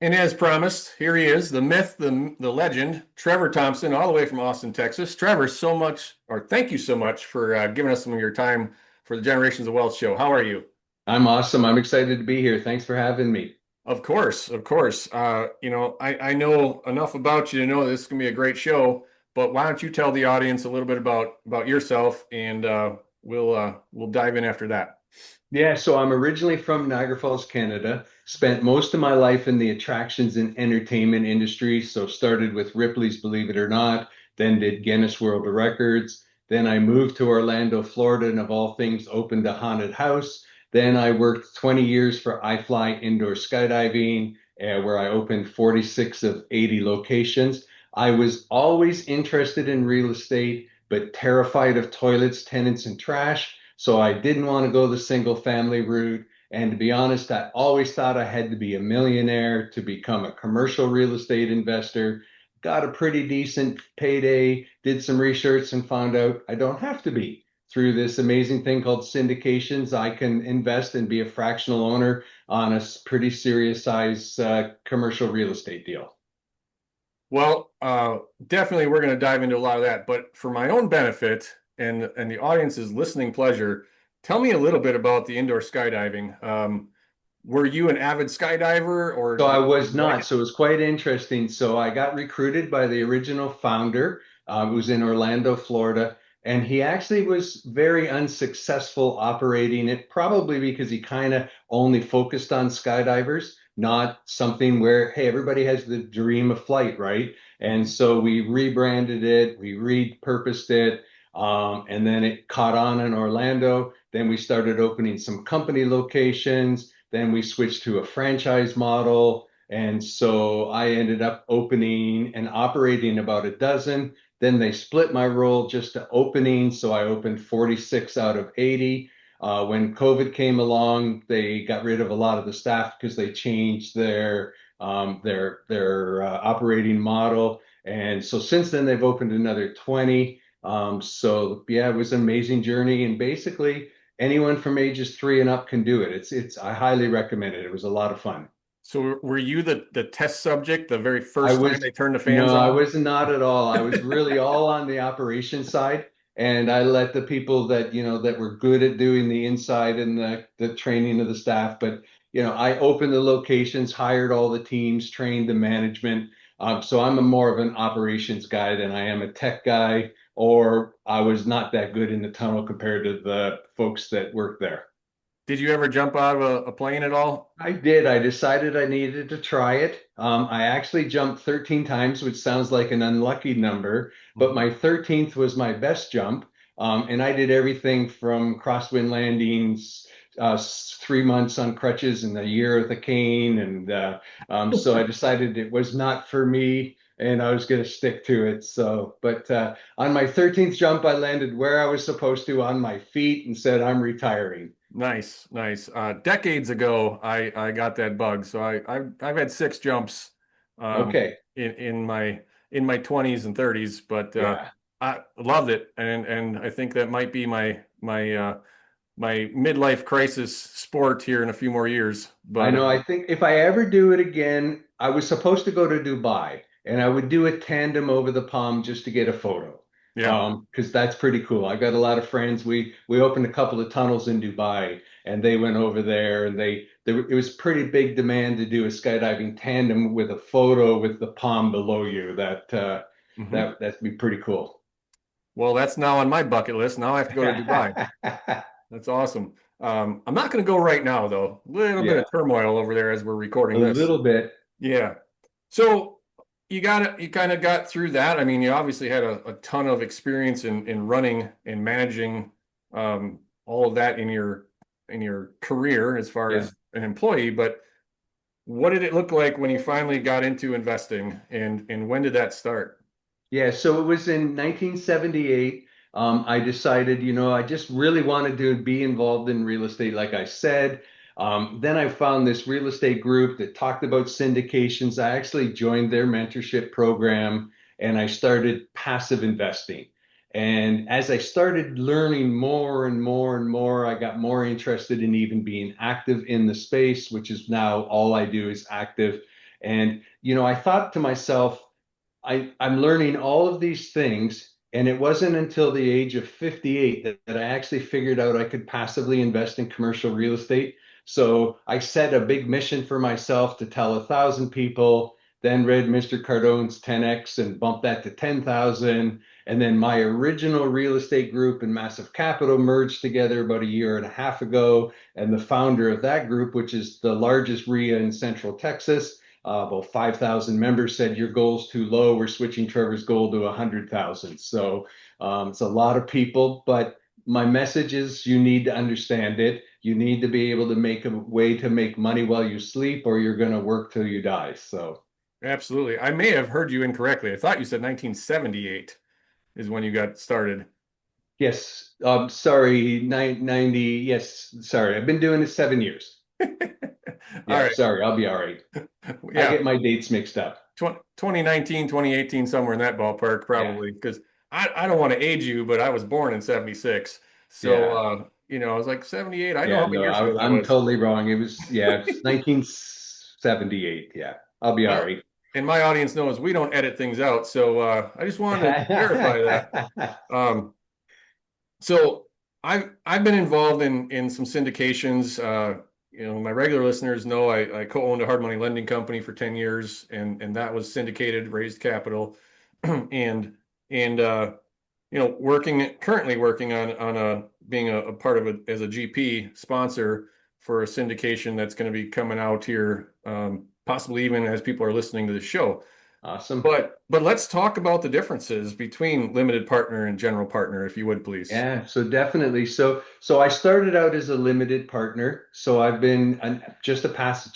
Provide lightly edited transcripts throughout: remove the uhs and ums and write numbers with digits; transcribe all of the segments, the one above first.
And as promised, here he is, the myth, the legend, Trevor Thompson, all the way from Austin, Texas. Trevor, thank you so much for giving us some of your time for the Generations of Wealth show. How are you? I'm awesome. I'm excited to be here. Thanks for having me. Of course, of course. I know enough about you to know this is going to be a great show, but why don't you tell the audience a little bit about yourself, and we'll dive in after that. Yeah, so I'm originally from Niagara Falls, Canada. Spent most of my life in the attractions and entertainment industry. So started with Ripley's Believe It or Not, then did Guinness World Records. Then I moved to Orlando, Florida, and of all things, opened a haunted house. Then I worked 20 years for iFly Indoor Skydiving, where I opened 46 of 80 locations. I was always interested in real estate, but terrified of toilets, tenants, and trash. So I didn't want to go the single family route. And to be honest, I always thought I had to be a millionaire to become a commercial real estate investor. Got a pretty decent payday, did some research and found out I don't have to be. Through this amazing thing called syndications, I can invest and be a fractional owner on a pretty serious size commercial real estate deal. Well, definitely we're going to dive into a lot of that, but for my own benefit and the audience's listening pleasure, tell me a little bit about the indoor skydiving. Were you an avid skydiver or So I did was you like not. it? So it was quite interesting. So I got recruited by the original founder, who was in Orlando, Florida, and he actually was very unsuccessful operating it, probably because he kind of only focused on skydivers, not something where, hey, everybody has the dream of flight, right? And so we rebranded it, we repurposed it, and then it caught on in Orlando. Then we started opening some company locations. Then we switched to a franchise model. And so I ended up opening and operating about a dozen. Then they split my role just to opening. So I opened 46 out of 80. When COVID came along, they got rid of a lot of the staff because they changed their operating model. And so since then, they've opened another 20. So yeah, it was an amazing journey. And basically, anyone from ages 3 and up can do it. It's I highly recommend it. It was a lot of fun. So were you the test subject the very I first time was they turned the fans no, I on? was not at all. I was really all on the operation side, and I let the people that were good at doing the inside and the training of the staff. But I opened the locations, hired all the teams, trained the management. So I'm a more of an operations guy than I am a tech guy, or I was not that good in the tunnel compared to the folks that work there. Did you ever jump out of a plane at all? I did. I decided I needed to try it. I actually jumped 13 times, which sounds like an unlucky number, but Mhm. my 13th was my best jump. And I did everything from crosswind landings, 3 months on crutches and a year with a cane. And so I decided it was not for me and I was going to stick to it. So, but on my 13th jump, I landed where I was supposed to on my feet and said, I'm retiring. Nice, nice. Decades ago, I got that bug. So I've had six jumps um, Okay. in my 20s and 30s, but Yeah. I loved it, and I think that might be my midlife crisis sport here in a few more years. I But know. I think if I ever do it again, I was supposed to go to Dubai and I would do a tandem over the palm just to get a photo. yeah. Because that's pretty cool. I've got a lot of friends. We opened a couple of tunnels in Dubai and they went over there and it was pretty big demand to do a skydiving tandem with a photo with the palm below you. Hmm. That'd be pretty cool. Well, that's now on my bucket list. Now I have to go to Dubai. That's awesome. I'm not going to go right now, though. A little bit Yeah, of turmoil over there as we're a recording this. little bit. Yeah. So you kind of got through that. I mean, you obviously had a ton of experience in running and managing all of that in your career as far Yeah. as an employee. But what did it look like when you finally got into investing, and when did that start? Yeah, so it was in 1978. I decided, I just really wanted to be involved in real estate, like I said. Then I found this real estate group that talked about syndications. I actually joined their mentorship program and I started passive investing. And as I started learning more and more and more, I got more interested in even being active in the space, which is now all I do is active. And, I thought to myself, I'm learning all of these things. And it wasn't until the age of 58 that I actually figured out I could passively invest in commercial real estate. So I set a big mission for myself to tell 1,000 people, then read Mr. Cardone's 10X and bumped that to 10,000. And then my original real estate group and Massive Capital merged together about a year and a half ago. And the founder of that group, which is the largest RIA in Central Texas, about 5,000 members, said your goal's too low. We're switching Trevor's goal to 100,000. So it's a lot of people, but my message is you need to understand it. You need to be able to make a way to make money while you sleep, or you're going to work till you die. So Absolutely. I may have heard you incorrectly. I thought you said 1978 is when you got started. yes, sorry, 90. Yes, sorry. I've been doing this 7 years. All Yeah, right. sorry. I'll be all right. I Yeah. get my dates mixed up. 2019, 2018, somewhere in that ballpark, Yeah. probably. Because I don't want to age you, but I was born in 76. So, Yeah. I was like 78. I know Yeah, how many no, years ago that I'm was. totally wrong. It's 1978. Yeah, I'll be all Well, right. and my audience knows we don't edit things out. So I just wanted to verify that. Um, So I've been involved in some syndications. My regular listeners know I co-owned a hard money lending company for 10 years, and that was syndicated, raised capital, and and currently working on a being a part of it as a GP sponsor for a syndication that's going to be coming out here, possibly even as people are listening to the show. Awesome. But let's talk about the differences between limited partner and general partner, if you would please. Yeah, so definitely. So I started out as a limited partner. So I've been just a passive.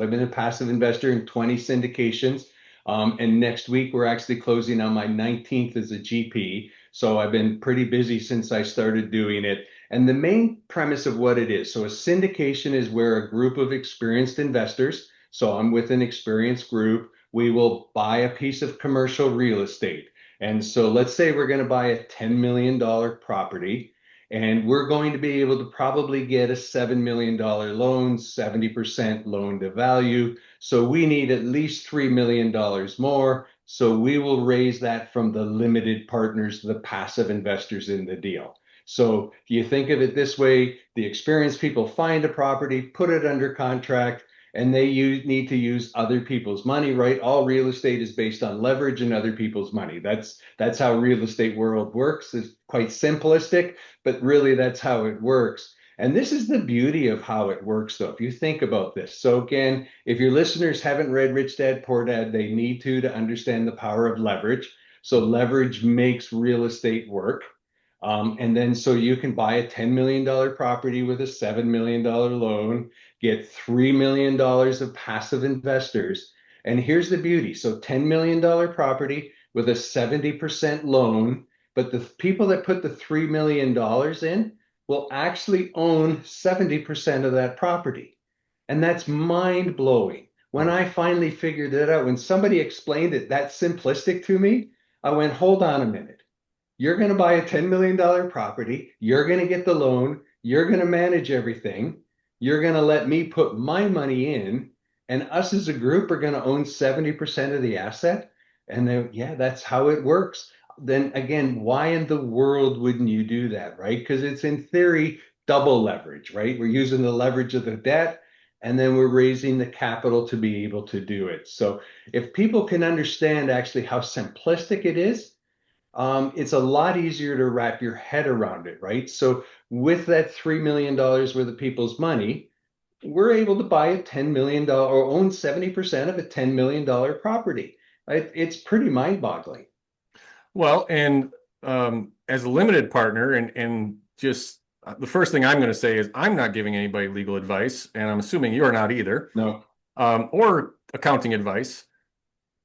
I've been a passive investor in 20 syndications. And next week we're actually closing on my 19th as a GP. So I've been pretty busy since I started doing it. And the main premise of what it is, so a syndication is where a group of experienced investors, so I'm with an experienced group, we will buy a piece of commercial real estate. And so let's say we're going to buy a $10 million property, and we're going to be able to probably get a $7 million loan, 70% loan to value. So we need at least $3 million more. So we will raise that from the limited partners, the passive investors in the deal. So you think of it this way, the experienced people find a property, put it under contract, and need to use other people's money, right? All real estate is based on leverage and other people's money. That's how real estate world works. It's quite simplistic, but really that's how it works. And this is the beauty of how it works, though, if you think about this. So again, if your listeners haven't read Rich Dad Poor Dad, they need to understand the power of leverage. So leverage makes real estate work. And then so you can buy a $10 million property with a $7 million loan, get $3 million of passive investors. And here's the beauty. So $10 million property with a 70% loan, but the people that put the $3 million in will actually own 70% of that property. And that's mind blowing. When Wow. I finally figured it out, when somebody explained it that simplistic to me, I went, hold on a minute. You're going to buy a $10 million property. You're going to get the loan. You're going to manage everything. You're going to let me put my money in, and us as a group are going to own 70% of the asset. And then, yeah, that's how it works. Then again, why in the world wouldn't you do that, right? Because it's in theory double leverage, right? We're using the leverage of the debt, and then we're raising the capital to be able to do it. So if people can understand actually how simplistic it is, it's a lot easier to wrap your head around it, right? So with that $3 million worth of people's money, we're able to buy a $10 million or own 70% of a $10 million property. It's pretty mind-boggling. Well, and as a limited partner, and just the first thing I'm going to say is I'm not giving anybody legal advice, and I'm assuming you're not either, No. or accounting advice.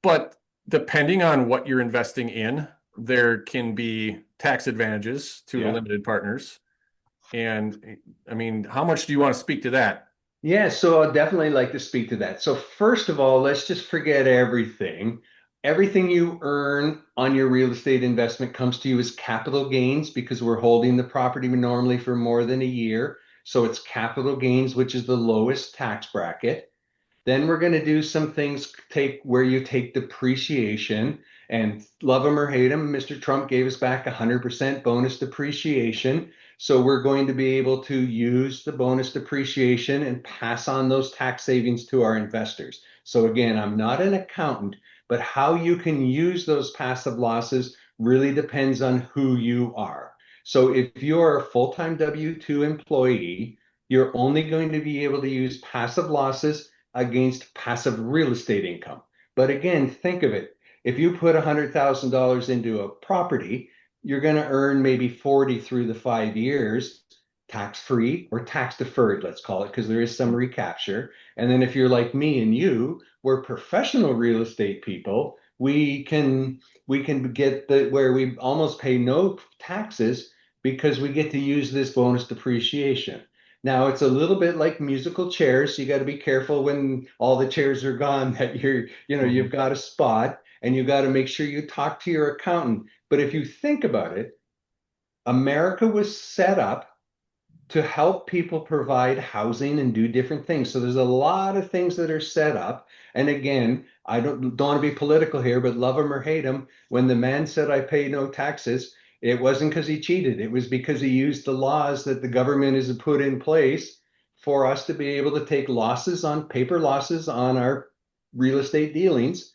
But depending on what you're investing in, there can be tax advantages to the Yeah. limited partners. And I mean, how much do you want to speak to that? Yeah, so I'd definitely like to speak to that. So first of all, let's just forget everything. Everything you earn on your real estate investment comes to you as capital gains because we're holding the property normally for more than a year. So it's capital gains, which is the lowest tax bracket. Then we're going to do some things take where you take depreciation, and love him or hate him, Mr. Trump gave us back 100% bonus depreciation. So we're going to be able to use the bonus depreciation and pass on those tax savings to our investors. So again, I'm not an accountant, but how you can use those passive losses really depends on who you are. So if you're a full-time W-2 employee, you're only going to be able to use passive losses against passive real estate income. But again, think of it. If you put $100,000 into a property, you're going to earn maybe 40 through the 5 years, tax free or tax deferred, let's call it, because there is some recapture. And then if you're like me and you, we're professional real estate people, we can get the where we almost pay no taxes because we get to use this bonus depreciation. Now it's a little bit like musical chairs. You got to be careful when all the chairs are gone that you've Mhm. got a spot, and you got to make sure you talk to your accountant. But if you think about it, America was set up to help people provide housing and do different things. So there's a lot of things that are set up. And again, I don't want to be political here, but love him or hate him, when the man said I pay no taxes, it wasn't because he cheated. It was because he used the laws that the government has put in place for us to be able to take losses on paper losses on our real estate dealings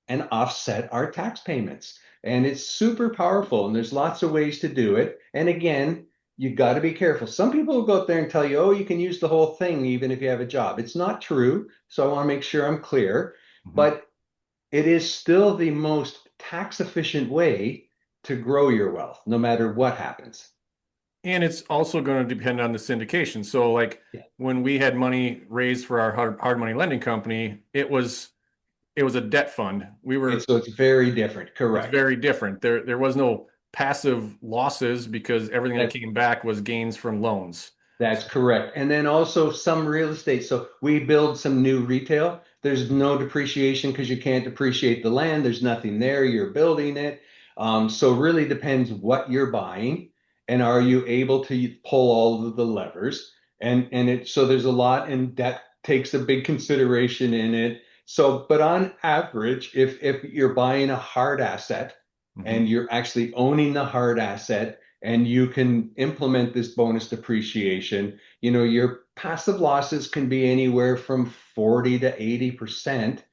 and offset our tax payments. And it's super powerful, and there's lots of ways to do it. And again, you got to be careful. Some people will go out there and tell you, oh, you can use the whole thing even if you have a job. It's not true. So I want to make sure I'm clear. Mhm. But it is still the most tax efficient way to grow your wealth, no matter what happens. And it's also going to depend on the syndication. So, like Yeah. when we had money raised for our hard money lending company, it was a debt fund. So it's very different. It's Correct. very different. There was no passive losses because everything that That came back was gains from loans. That's correct. And then also some real estate. So we build some new retail. There's no depreciation because you can't depreciate the land. There's nothing there. You're building it. So really depends what you're buying, and are you able to pull all of the levers. So there's a lot, and that takes a big consideration in it. So, but on average, if you're buying a hard asset Mhm. and you're actually owning the hard asset, and you can implement this bonus depreciation, your passive losses can be anywhere from 40 to 80%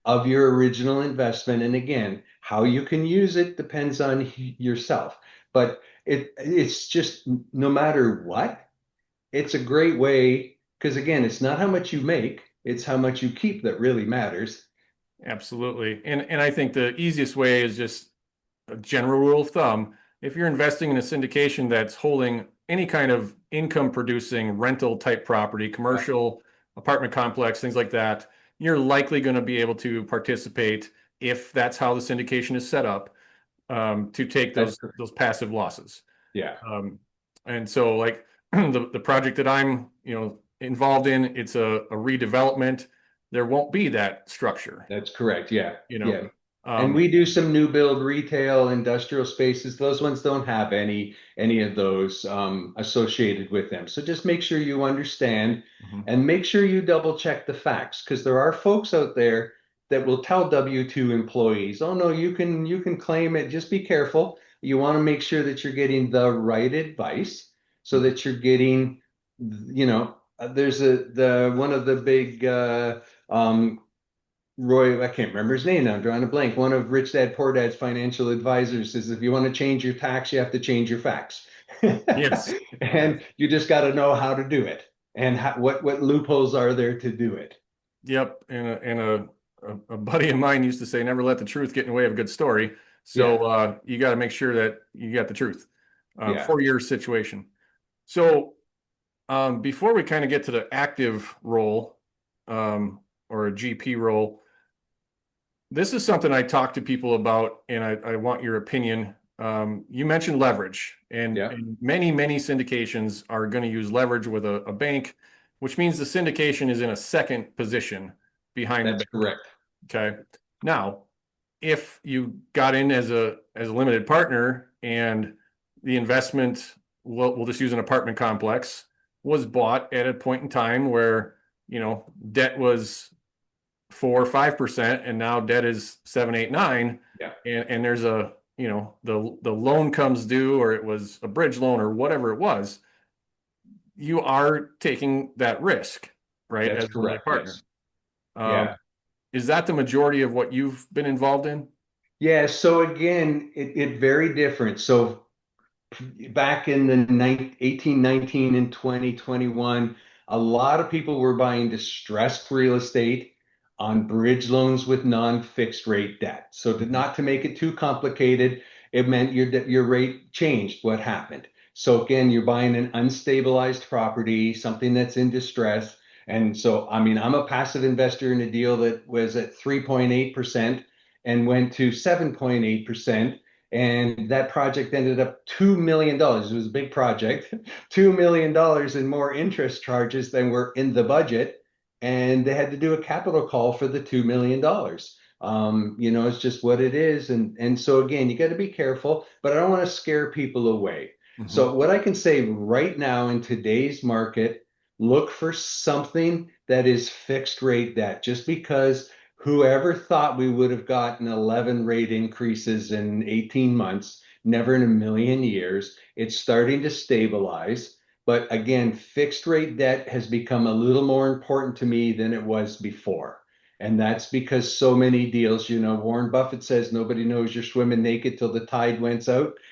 of your original investment. And again, how you can use it depends on yourself. But it's just no matter what, it's a great way because again, it's not how much you make, it's how much you keep that really matters. Absolutely. And I think the easiest way is just a general rule of thumb. If you're investing in a syndication that's holding any kind of income producing rental type property, Yeah, commercial, apartment complex, things like that, you're likely going to be able to participate if that's how the syndication is set up, to take that's those passive losses. yeah, Um, and so like the project that I'm, involved in, it's a redevelopment. There won't be that structure, that's correct. Yeah, you know. yeah. And Um, we do some new build retail, industrial spaces. Those ones don't have any of those associated with them. So just make sure you understand, mhm. and make sure you double check the facts, because there are folks out there that will tell W-2 employees, "Oh no, you can claim it. Just be careful. You want to make sure that you're getting the right advice so Mhm. that you're getting, there's the one of the big um, Roy, I can't remember his name now. I'm drawing a blank. One of Rich Dad Poor Dad's financial advisors says if you want to change your tax, you have to change your facts. Yes. And you just got to know how to do it, and what loopholes are there to do it. Yep. And a buddy of mine used to say, never let the truth get in the way of a good story. Yeah, So you got to make sure that you got the truth yeah, for your situation. So before we kind of get to the active role, or a GP role, this is something I talk to people about, and I want your opinion. You mentioned leverage, and, yeah. and many syndications are going to use leverage with a bank, which means the syndication is in a second position behind the That's bank. correct. Okay. Now, if you got in as a limited partner and the investment, we'll just use an apartment complex, was bought at a point in time where debt was 4 or 5%, and now debt is 7, 8, 9, Yeah, and there's a, the loan comes due, or it was a bridge loan or whatever it was, you are taking that risk, right, that's as a limited correct. partner. Yes. Um, Yeah. is that the majority of what you've been involved in? Yeah. So again, it very different. So back in the 1819 and 2021, a lot of people were buying distressed real estate on bridge loans with non-fixed rate debt. So Mhm. not to make it too complicated, it meant your rate changed. What happened? So again, you're buying an unstabilized property, something that's in distress. And so, I mean, I'm a passive investor in a deal that was at 3.8% and went to 7.8%. And that project ended up $2 million. It was a big project, $2 million in more interest charges than were in the budget. And they had to do a capital call for the $2 million. It's just what it is. And so again, you got to be careful, but I don't want to scare people away. Mhm. So what I can say right now in today's market, look for something that is fixed rate debt, just because whoever thought we would have gotten 11 rate increases in 18 months, never in a million years. It's starting to stabilize. But again, fixed rate debt has become a little more important to me than it was before. And that's because so many deals, Warren Buffett says nobody knows you're swimming naked till the tide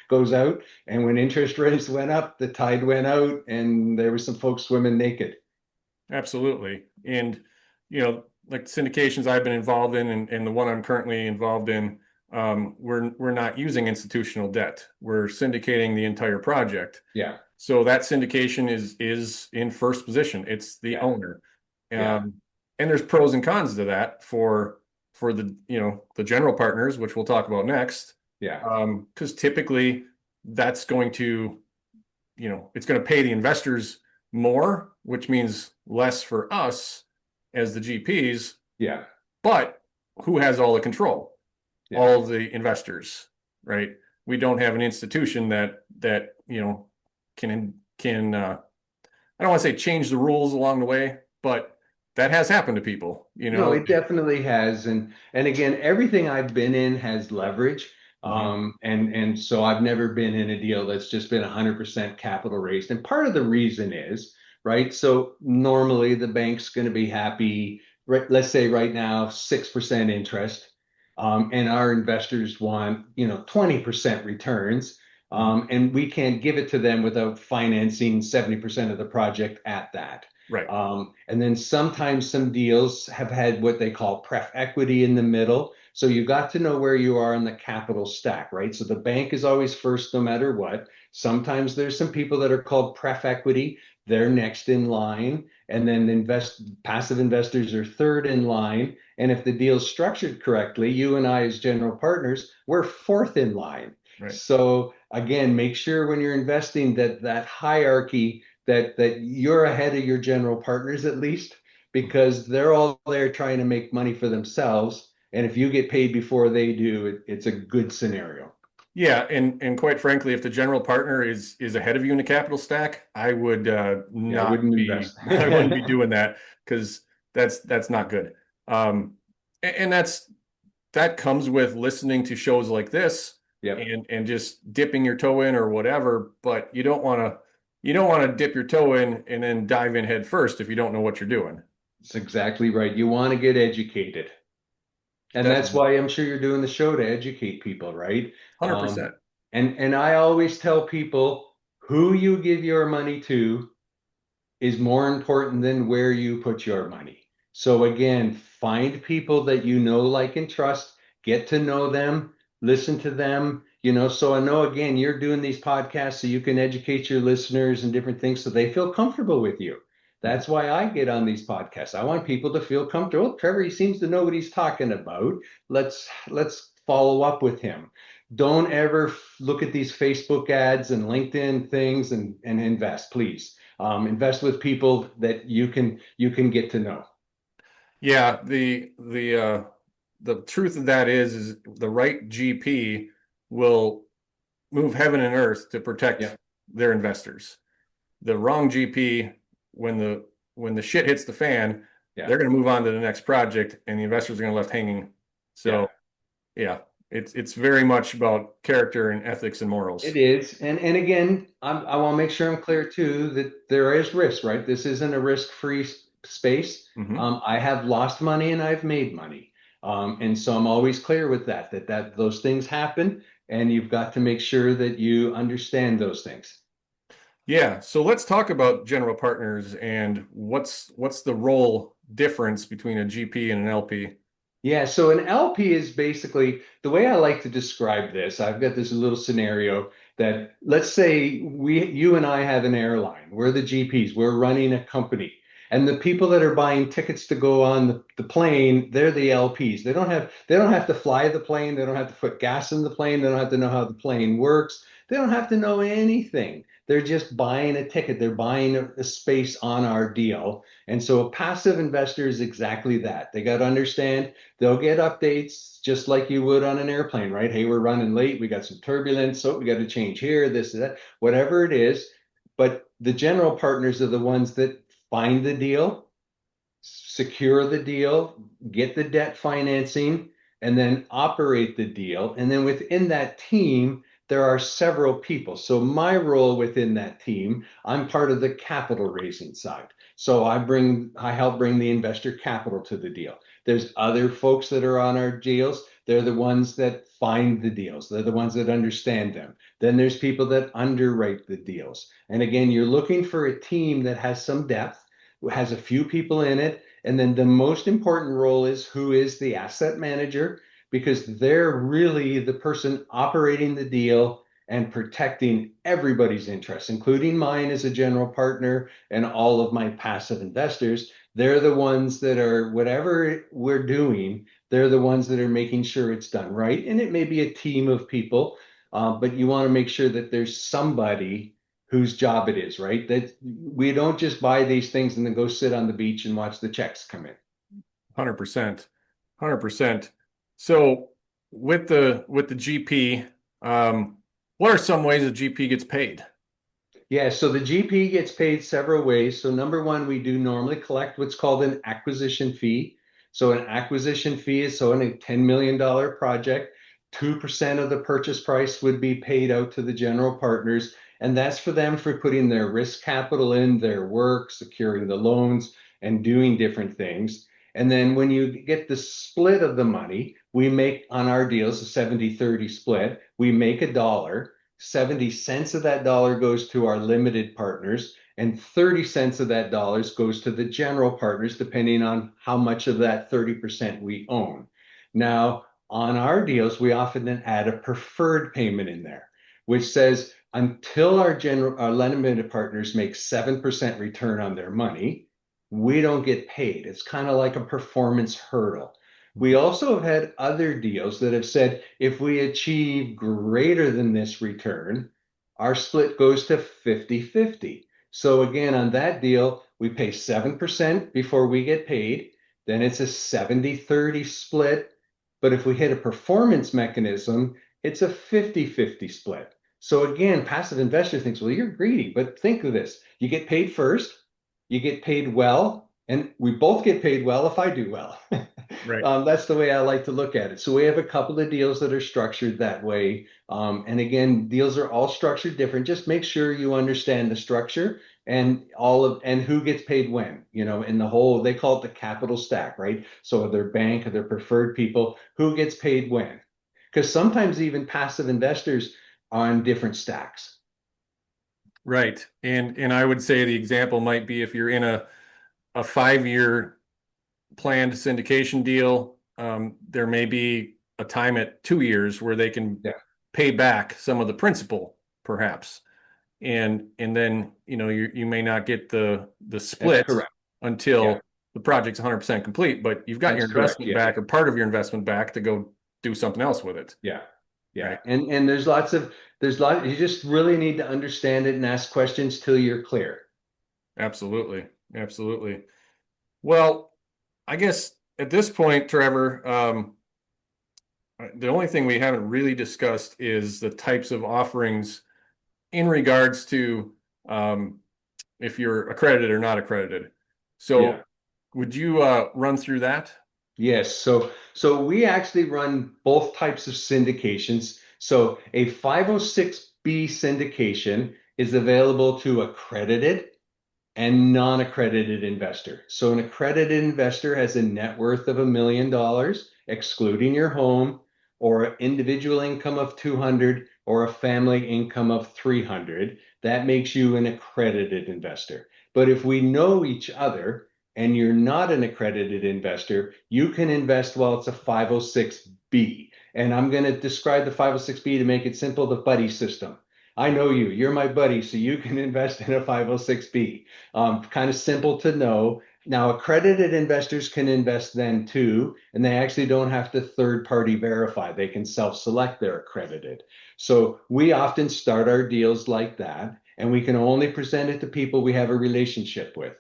goes out. And when interest rates went up, the tide went out, and there were some folks swimming naked. Absolutely. And, like syndications I've been involved in, and the one I'm currently involved in, we're not using institutional debt. We're syndicating the entire project. Yeah, So that syndication is in first position. It's the yeah, owner. yeah, Um, and there's pros and cons to that for the general partners, which we'll talk about next. yeah, Because typically that's going to, it's going to pay the investors more, which means less for us as the GPs, yeah, but who has all the control? yeah. All of the investors, right? We don't have an institution that can I don't want to say change the rules along the way, but that has happened to people, No, it definitely has. And again, everything I've been in has leverage. Mhm. And so I've never been in a deal that's just been 100% capital raised. And part of the reason is, right? So normally the bank's going to be happy, right? Let's say right now, 6% interest. And our investors want, 20% returns. Mhm. And we can't give it to them without financing 70% of the project at that. Right. And then sometimes some deals have had what they call pref equity in the middle. So you got to know where you are in the capital stack, right? So the bank is always first no matter what. Sometimes there's some people that are called pref equity. They're next in line. And then passive investors are third in line. And if the deal's structured correctly, you and I as general partners, we're fourth in line. Right. So again, make sure when you're investing that hierarchy that you're ahead of your general partners at least, because they're all there trying to make money for themselves. And if you get paid before they do, it's a good scenario. Yeah, and quite frankly, if the general partner is ahead of you in the capital stack, I would Yeah, I not wouldn't be invest. I wouldn't be doing that, because that's not good. And that comes with listening to shows like this, Yep, and just dipping your toe in or whatever, but you don't want to dip your toe in and then dive in head first if you don't know what you're doing. that's exactly right. You want to get educated. And that's Definitely. why I'm sure you're doing the show to educate people, right? Um, 100%. and I always tell people who you give your money to is more important than where you put your money. So again, find people that you know, like, and trust, get to know them, listen to them. So I know again, you're doing these podcasts so you can educate your listeners and different things so they feel comfortable with you. Mhm. That's why I get on these podcasts. I want people to feel comfortable. Trevor, he seems to know what he's talking about. Let's follow up with him. Don't ever look at these Facebook ads and LinkedIn things and invest, please. Invest with people that you can get to know. Yeah, the truth of that is the right GP will move heaven and earth to Yeah, protect their investors. The wrong GP, when the when the shit hits the fan, Yeah. they're going to move on to the next project, and the investors are going to left hanging. Yeah. So yeah, it's very much about character and ethics and It morals. is. And again, I want to make sure I'm clear too that there is risk, right? This isn't a risk-free space. Hmm. I have lost money and I've made money. And so I'm always clear with that those things happen and you've got to make sure that you understand those things. Yeah, so let's talk about general partners and what's the role difference between a GP and an LP. Yeah, so an LP is basically the way I like to describe this. I've got this little scenario that let's say you and I have an airline. We're the GPs. We're running a company. And the people that are buying tickets to go on the plane, they're the LPs. They don't have to fly the plane. They don't have to put gas in the plane. They don't have to know how the plane works. They don't have to know anything. They're just buying a ticket. They're buying a space on our deal. And so a passive investor is exactly that. They got to understand. They'll get updates just like you would on an airplane, right? Hey, we're running late. We got some turbulence. So we got to change here, this, that, whatever it is. But the general partners are the ones that find the deal, secure the deal, get the debt financing, and then operate the deal. And then within that team, there are several people. So my role within that team, I'm part of the capital raising side. So I help bring the investor capital to the deal. There's other folks that are on our deals. They're the ones that find the deals. They're the ones that understand them. Then there's people that underwrite the deals. And again, you're looking for a team that has some depth, has a few people in it. And then the most important role is who is the asset manager, because they're really the person operating the deal and protecting everybody's interests, including mine as a general partner and all of my passive investors. They're the ones that are, whatever we're doing, they're the ones that are making sure it's done right. And it may be a team of people, but you want to make sure that there's somebody whose job it is, right? That we don't just buy these things and then go sit on the beach and watch the checks come in. 100%. 100%. So with the GP, what are some ways a GP gets paid? Yeah, so the GP gets paid several ways. So number one, we do normally collect what's called an acquisition fee. So an acquisition fee is so in a $10 million project, 2% of the purchase price would be paid out to the general partners. And that's for them for putting their risk capital in, their work, securing the loans, and doing different things. And then when you get the split of the money, we make on our deals a 70-30 split. We make a dollar. 70 cents of that dollar goes to our limited partners, and 30 cents of that dollars goes to the general partners, depending on how much of that 30% we own. Now, on our deals, we often then add a preferred payment in there, which says until our limited partners make 7% return on their money, we don't get paid. It's kind of like a performance hurdle. We also have had other deals that have said if we achieve greater than this return, our split goes to 50-50. So again, on that deal, we pay 7% before we get paid. Then it's a 70-30 split. But if we hit a performance mechanism, it's a 50-50 split. So again, passive investor thinks, well, you're greedy, but think of this. You get paid first, you get paid well, and we both get paid well if I do well. Right. That's the way I like to look at it. So we have a couple of deals that are structured that way. And again, deals are all structured different. Just make sure you understand the structure and who gets paid when, in the whole, they call it the capital stack, right? So their bank or their preferred people, who gets paid when? Because sometimes even passive investors are on different stacks. Right. And I would say the example might be if you're in a 5-year planned syndication deal, there may be a time at 2 years where they can Yeah, pay back some of the principal, perhaps. And then, you may not get the that's split correct. Yeah, until the project's 100% complete, but you've got your that's correct. investment Yeah. back or part of your investment back to go do something else with it. Yeah. Yeah. Right. And you just really need to understand it and ask questions till you're clear. Absolutely. Absolutely. Well, I guess at this point, Trevor, the only thing we haven't really discussed is the types of offerings in regards to if you're accredited or not accredited. So Yeah. Would you run through that? Yes, so we actually run both types of syndications. So a 506B syndication is available to accredited and non-accredited investor. So an accredited investor has a net worth of $1 million, excluding your home, or an individual income of 200, or a family income of 300. That makes you an accredited investor. But if we know each other and you're not an accredited investor, you can invest while it's a 506B. And I'm going to describe the 506B to make it simple, the buddy system. I know you, you're my buddy, so you can invest in a 506B. Kind of simple to know. Now, accredited investors can invest then too, and they actually don't have to third party verify. They can self select their accredited. So we often start our deals like that, and we can only present it to people we have a relationship with.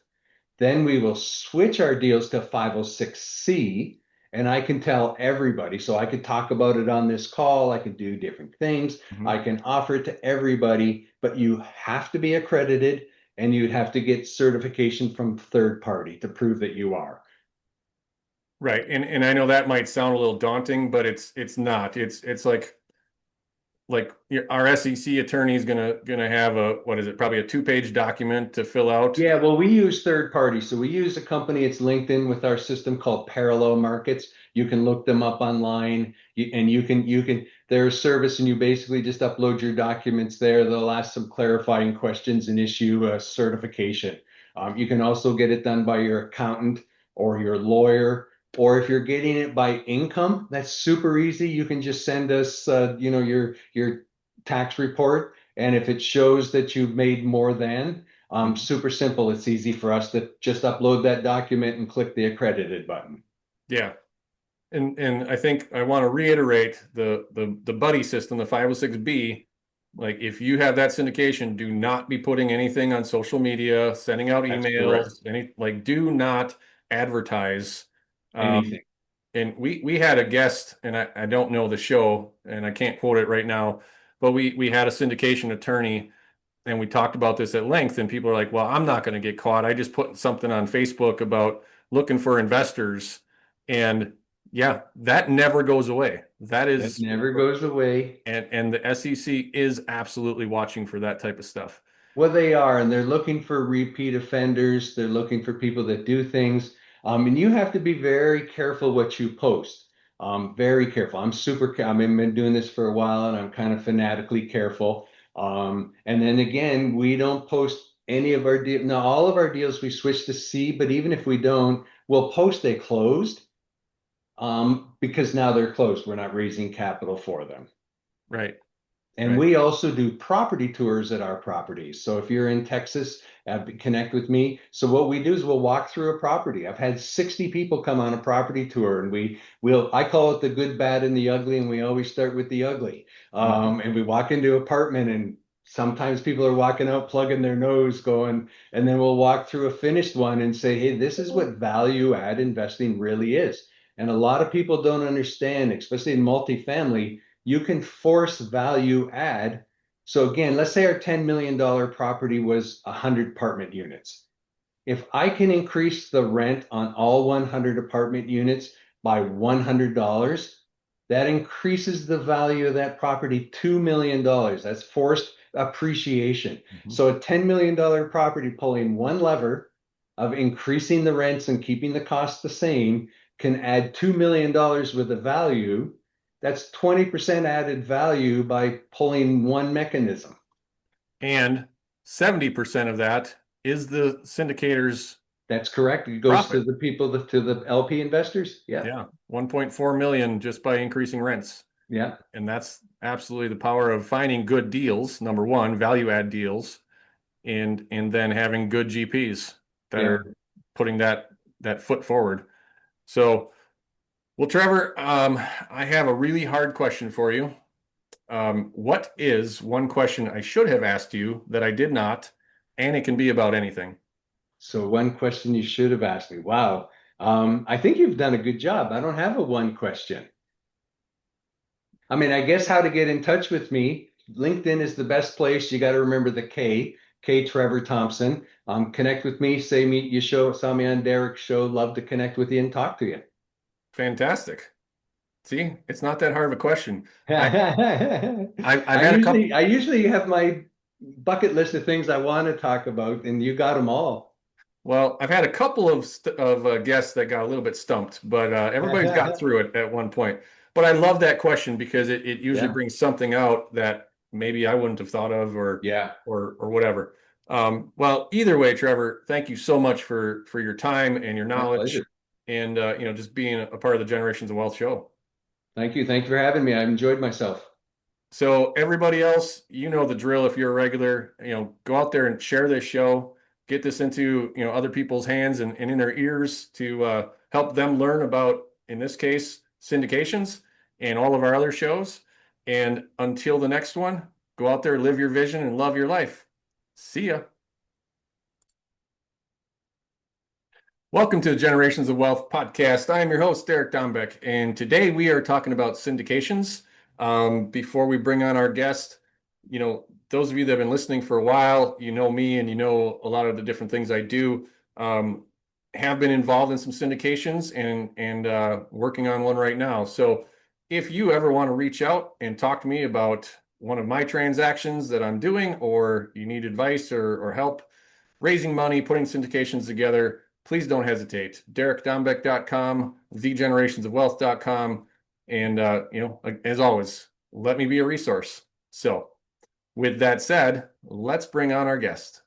Then we will switch our deals to 506C, and I can tell everybody. So I could talk about it on this call. I could do different things. I Mhm. can offer it to everybody, but you have to be accredited and you'd have to get certification from third party to prove that you are. Right. And I know that might sound a little daunting, but it's not. It's like our SEC attorney is gonna have a what is it? Probably a 2-page document to fill out. Yeah, well, we use third party. So we use a company, it's linked in with our system called Parallel Markets. You can look them up online and they're a service and you basically just upload your documents there. They'll ask some clarifying questions and issue a certification. You can also get it done by your accountant or your lawyer, or if you're getting it by income, that's super easy. You can just send us, your tax report. And if it shows that you've made more than, Mhm. super simple. It's easy for us to just upload that document and click the accredited button. Yeah. And I think I want to reiterate the buddy system, the 506B. Like if you have that syndication, do not be putting anything on social media, sending out That's correct. emails, do not advertise. Um, Anything. and we had a guest, and I don't know the show, and I can't quote it right now, but we had a syndication attorney, and we talked about this at length, and people are like, "Well, I'm not going to get caught. I just put something on Facebook about looking for investors," and yeah, that never goes away. That That is, never goes away. and the SEC is absolutely watching for that type of stuff. Well, they are, and they're looking for repeat offenders. They're looking for people that do things. And you have to be very careful what you post. Very careful. I've been doing this for a while and I'm kind of fanatically careful. And then again, we don't post any of our deals. Now, all of our deals we switch to C, but even if we don't, we'll post they closed because now they're closed. We're not raising capital for them. Right, And right. we also do property tours at our properties. So if you're in Texas, connect with me. So what we do is we'll walk through a property. I've had 60 people come on a property tour, and I call it the good, bad, and the ugly, and we always start with the ugly. Mhm. And we walk into an apartment, and sometimes people are walking out plugging their nose, going, and then we'll walk through a finished one and say, hey, this is what value add investing really is. And a lot of people don't understand, especially in multifamily, you can force value add. So again, let's say our $10 million property was 100 apartment units. If I can increase the rent on all 100 apartment units by $100, that increases the value of that property $2 million. That's forced appreciation. Mhm. So a $10 million property pulling one lever of increasing the rents and keeping the cost the same can add $2 million worth of value. That's 20% added value by pulling one mechanism. And 70% of that is the syndicator's That's correct. It goes to profit. the people, to the LP investors. Yeah. Yeah, 1.4 million just by increasing rents. Yeah. And that's absolutely the power of finding good deals, number one, value add deals, and then having good GPs that Yeah. are putting that foot forward. So, well, Trevor, I have a really hard question for you. What is one question I should have asked you that I did not? And it can be about anything. So one question you should have asked me. Wow. I think you've done a good job. I don't have a one question. I mean, I guess how to get in touch with me. LinkedIn is the best place. You got to remember the K. Trevor Thompson. Connect with me, say meet you show, saw me on Derek's show. Love to connect with you and talk to you. Fantastic. See, it's not that hard of a question. I, I I've had a couple. usually have my bucket list of things I want to talk about, and you got them all. Well, I've had a couple of guests that got a little bit stumped, but everybody's got through it at one point. But I love that question because it usually Yeah, brings something out that maybe I wouldn't have thought of yeah, or whatever. Well, either way, Trevor, thank you so much for your time and your my knowledge, pleasure. and just being a part of the Generations of Wealth show. Thank you for having me. I've enjoyed myself. So everybody else, you know the drill. If you're a regular, go out there and share this show, get this into, other people's hands and in their ears to help them learn about, in this case, syndications and all of our other shows. And until the next one, go out there, live your vision and love your life. See ya. Welcome to the Generations of Wealth podcast. I am your host, Derek Dombeck, and today we are talking about syndications. Before we bring on our guest, those of you that have been listening for a while, you know me and you know a lot of the different things I do. Have been involved in some syndications and working on one right now. So if you ever want to reach out and talk to me about one of my transactions that I'm doing, or you need advice or help raising money, putting syndications together, please don't hesitate. DerekDombeck.com, thegenerationsofwealth.com. And, as always, let me be a resource. So with that said, let's bring on our guest.